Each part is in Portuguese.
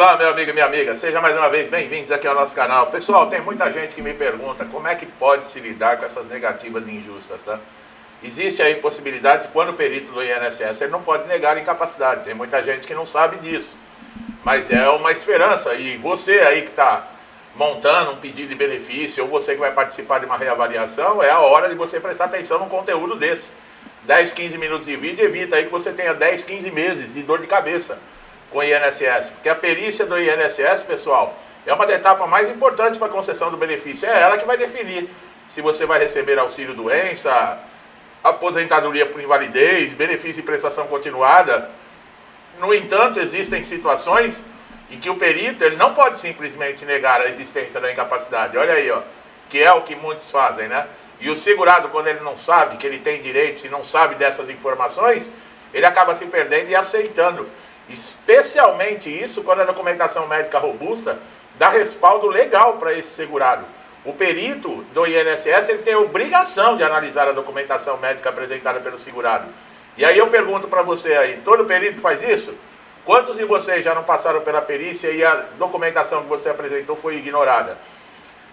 Olá, meu amigo e minha amiga, sejam mais uma vez bem-vindos aqui ao nosso canal. Pessoal, tem muita gente que me pergunta como é que pode se lidar com essas negativas injustas, tá? Existe aí possibilidade, quando o perito do INSS, ele não pode negar a incapacidade. Tem muita gente que não sabe disso, mas é uma esperança. E você aí que está montando um pedido de benefício, ou você que vai participar de uma reavaliação, é a hora de você prestar atenção num conteúdo desse. 10, 15 minutos de vídeo evita aí que você tenha 10, 15 meses de dor de cabeça com o INSS, porque a perícia do INSS, pessoal, é uma das etapas mais importantes para a concessão do benefício. É ela que vai definir se você vai receber auxílio-doença, aposentadoria por invalidez, benefício de prestação continuada. No entanto, existem situações em que o perito ele não pode simplesmente negar a existência da incapacidade. Olha aí, ó, que é o que muitos fazem, né? E o segurado, quando ele não sabe que ele tem direitos e não sabe dessas informações, ele acaba se perdendo e aceitando. Especialmente isso quando a documentação médica robusta dá respaldo legal para esse segurado. O perito do INSS ele tem a obrigação de analisar a documentação médica apresentada pelo segurado. E aí eu pergunto para você aí, todo perito faz isso? Quantos de vocês já não passaram pela perícia e a documentação que você apresentou foi ignorada?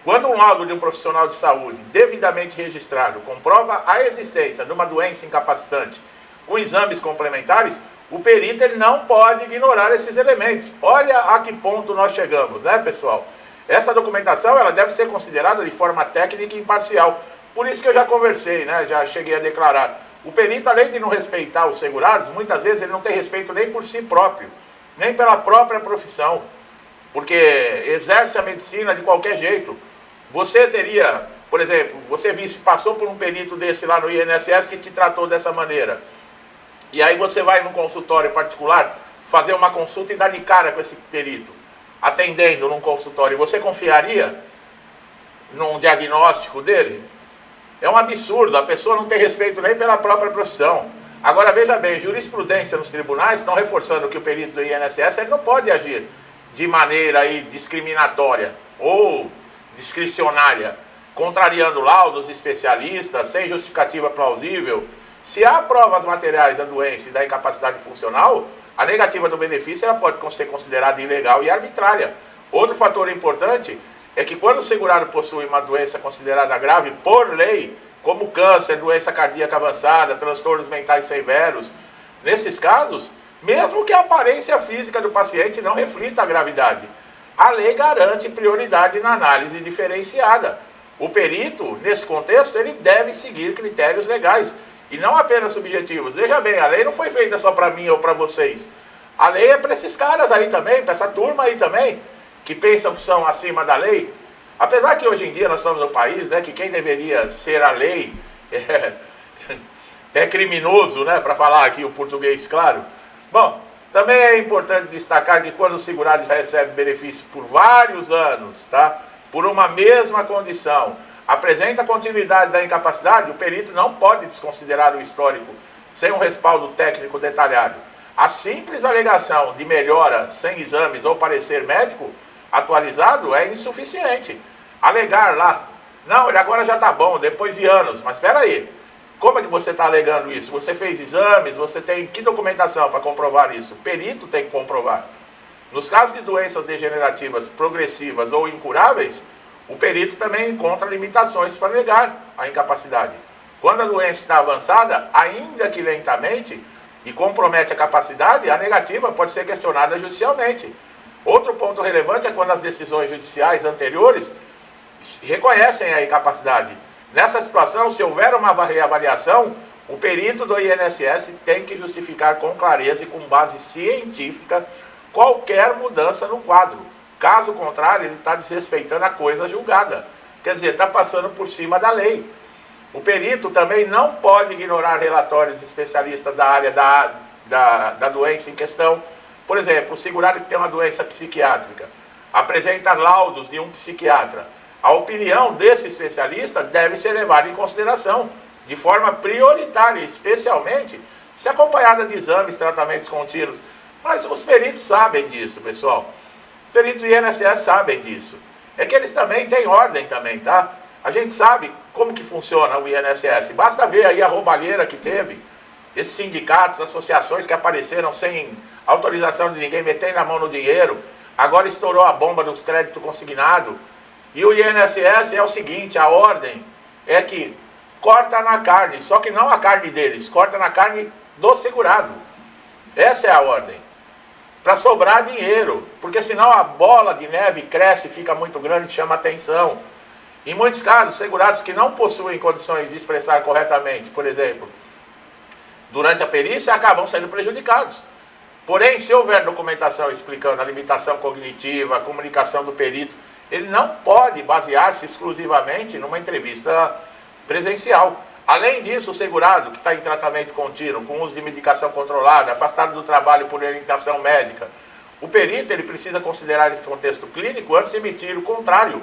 Quando um laudo de um profissional de saúde devidamente registrado comprova a existência de uma doença incapacitante com exames complementares, o perito ele não pode ignorar esses elementos. Olha a que ponto nós chegamos, né, pessoal? Essa documentação ela deve ser considerada de forma técnica e imparcial. Por isso que eu já conversei, né, já cheguei a declarar. O perito, além de não respeitar os segurados, muitas vezes ele não tem respeito nem por si próprio, nem pela própria profissão, porque exerce a medicina de qualquer jeito. Você teria, por exemplo, você passou por um perito desse lá no INSS que te tratou dessa maneira. E aí você vai num consultório particular fazer uma consulta e dar de cara com esse perito, atendendo num consultório. Você confiaria num diagnóstico dele? É um absurdo, a pessoa não tem respeito nem pela própria profissão. Agora veja bem, jurisprudência nos tribunais estão reforçando que o perito do INSS ele não pode agir de maneira aí discriminatória ou discricionária, contrariando laudos especialistas, sem justificativa plausível. Se há provas materiais da doença e da incapacidade funcional, a negativa do benefício ela pode ser considerada ilegal e arbitrária. Outro fator importante é que quando o segurado possui uma doença considerada grave por lei, como câncer, doença cardíaca avançada, transtornos mentais severos, nesses casos, mesmo que a aparência física do paciente não reflita a gravidade, a lei garante prioridade na análise diferenciada. O perito, nesse contexto, ele deve seguir critérios legais e não apenas subjetivos. Veja bem, a lei não foi feita só para mim ou para vocês. A lei é para esses caras aí também, para essa turma aí também, que pensam que são acima da lei. Apesar que hoje em dia nós estamos no país, né, que quem deveria ser a lei é criminoso, né, para falar aqui o português claro. Bom, também é importante destacar que quando o segurado já recebe benefício por vários anos, tá, por uma mesma condição, apresenta a continuidade da incapacidade, o perito não pode desconsiderar o histórico sem um respaldo técnico detalhado. A simples alegação de melhora sem exames ou parecer médico atualizado é insuficiente. Alegar lá, não, ele agora já está bom, depois de anos, mas espera aí, como é que você está alegando isso? Você fez exames, você tem que documentação para comprovar isso? O perito tem que comprovar. Nos casos de doenças degenerativas progressivas ou incuráveis, o perito também encontra limitações para negar a incapacidade. Quando a doença está avançada, ainda que lentamente, e compromete a capacidade, a negativa pode ser questionada judicialmente. Outro ponto relevante é quando as decisões judiciais anteriores reconhecem a incapacidade. Nessa situação, se houver uma reavaliação, o perito do INSS tem que justificar com clareza e com base científica qualquer mudança no quadro. Caso contrário, ele está desrespeitando a coisa julgada. Quer dizer, está passando por cima da lei. O perito também não pode ignorar relatórios de especialistas da área da doença em questão. Por exemplo, o segurado que tem uma doença psiquiátrica apresenta laudos de um psiquiatra. A opinião desse especialista deve ser levada em consideração de forma prioritária, especialmente se acompanhada de exames, tratamentos contínuos. Mas os peritos sabem disso, pessoal. Os peritos do INSS sabem disso. É que eles também têm ordem também, tá? A gente sabe como que funciona o INSS. Basta ver aí a roubalheira que teve. Esses sindicatos, associações que apareceram sem autorização de ninguém, metendo a mão no dinheiro. agora estourou a bomba dos créditos consignados, e o INSS é o seguinte, a ordem é que corta na carne, só que não a carne deles, corta na carne do segurado. Essa é a ordem. Para sobrar dinheiro, porque senão a bola de neve cresce, fica muito grande e chama atenção. Em muitos casos, segurados que não possuem condições de expressar corretamente, por exemplo, durante a perícia, acabam sendo prejudicados. Porém, se houver documentação explicando a limitação cognitiva, a comunicação do perito, ele não pode basear-se exclusivamente numa entrevista presencial. Além disso, o segurado que está em tratamento contínuo, com uso de medicação controlada, afastado do trabalho por orientação médica, o perito ele precisa considerar esse contexto clínico antes de emitir o contrário,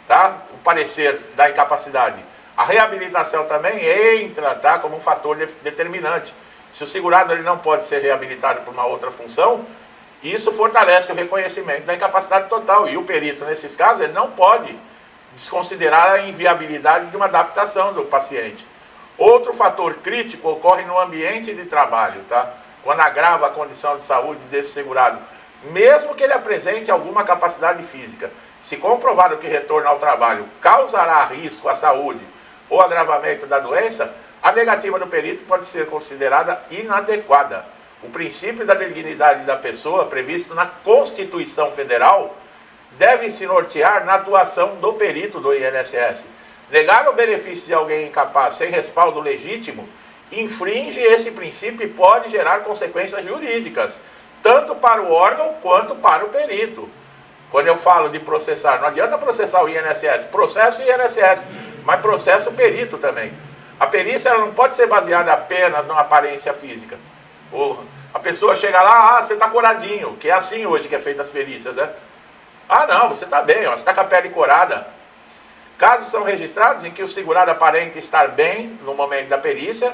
tá? O parecer da incapacidade. A reabilitação também entra, tá, como um fator determinante. Se o segurado ele não pode ser reabilitado por uma outra função, isso fortalece o reconhecimento da incapacidade total. E o perito, nesses casos, ele não pode desconsiderar a inviabilidade de uma adaptação do paciente. Outro fator crítico ocorre no ambiente de trabalho, tá? Quando agrava a condição de saúde desse segurado, mesmo que ele apresente alguma capacidade física. Se comprovado que retorno ao trabalho causará risco à saúde ou agravamento da doença, a negativa do perito pode ser considerada inadequada. O princípio da dignidade da pessoa, previsto na Constituição Federal, deve se nortear na atuação do perito do INSS. Negar o benefício de alguém incapaz sem respaldo legítimo infringe esse princípio e pode gerar consequências jurídicas, tanto para o órgão quanto para o perito. Quando eu falo de processar, não adianta processar o INSS, processo o INSS, mas processo o perito também. A perícia ela não pode ser baseada apenas na aparência física. A pessoa chega lá, você está coradinho, que é assim hoje que é feita as perícias, né? Ah, não, você está bem, ó, você está com a pele corada. Casos são registrados em que o segurado aparenta estar bem no momento da perícia,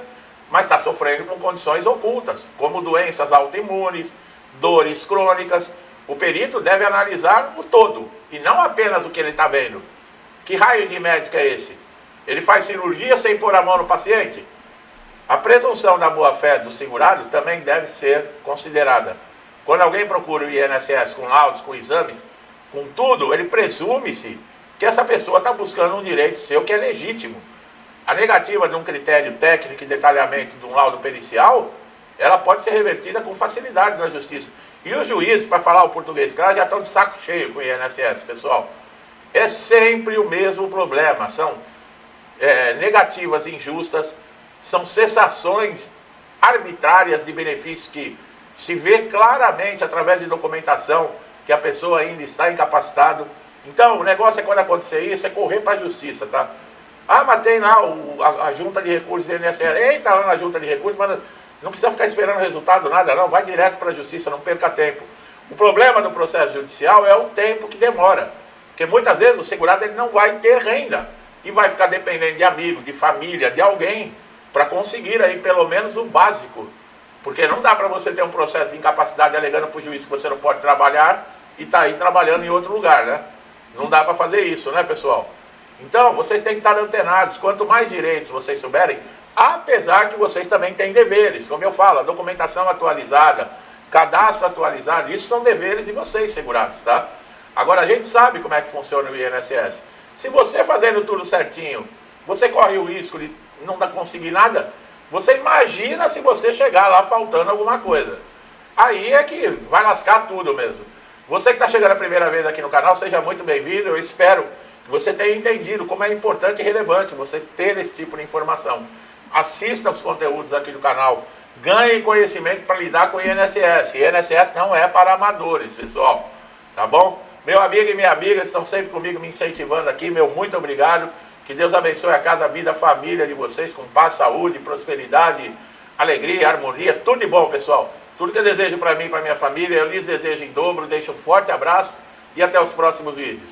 mas está sofrendo com condições ocultas, como doenças autoimunes, dores crônicas. O perito deve analisar o todo, e não apenas o que ele está vendo. Que raio de médico é esse? Ele faz cirurgia sem pôr a mão no paciente? A presunção da boa-fé do segurado também deve ser considerada. Quando alguém procura o INSS com laudos, com exames, com tudo, ele presume-se que essa pessoa está buscando um direito seu que é legítimo. A negativa de um critério técnico e detalhamento de um laudo pericial, ela pode ser revertida com facilidade na justiça. E os juízes, para falar o português claro, já estão de saco cheio com o INSS, pessoal. É sempre o mesmo problema, são negativas injustas, são cessações arbitrárias de benefícios que se vê claramente através de documentação que a pessoa ainda está incapacitado. Então, o negócio é quando acontecer isso, é correr para a justiça, tá? Ah, mas tem lá a junta de recursos do INSS. Entra lá na junta de recursos, mas não precisa ficar esperando resultado, nada, não. Vai direto para a justiça, não perca tempo. O problema do processo judicial é o tempo que demora. Porque muitas vezes o segurado ele não vai ter renda. E vai ficar dependendo de amigo, de família, de alguém, para conseguir aí pelo menos o básico. Porque não dá para você ter um processo de incapacidade alegando para o juiz que você não pode trabalhar e tá aí trabalhando em outro lugar, né? Não dá para fazer isso, né, pessoal? Então, vocês têm que estar antenados. Quanto mais direitos vocês souberem, apesar que vocês também têm deveres. Como eu falo, a documentação atualizada, cadastro atualizado, isso são deveres de vocês, segurados, tá? Agora, a gente sabe como é que funciona o INSS. Se você fazendo tudo certinho, você corre o risco de não conseguir nada, você imagina se você chegar lá faltando alguma coisa. Aí é que vai lascar tudo mesmo. Você que está chegando a primeira vez aqui no canal, seja muito bem-vindo. Eu espero que você tenha entendido como é importante e relevante você ter esse tipo de informação. Assista os conteúdos aqui do canal. Ganhe conhecimento para lidar com o INSS. INSS não é para amadores, pessoal. Tá bom? Meu amigo e minha amiga estão sempre comigo me incentivando aqui. Meu muito obrigado. Que Deus abençoe a casa, a vida, a família de vocês com paz, saúde, prosperidade, alegria, harmonia. Tudo de bom, pessoal. Tudo que eu desejo para mim e para minha família, eu lhes desejo em dobro. Deixo um forte abraço e até os próximos vídeos.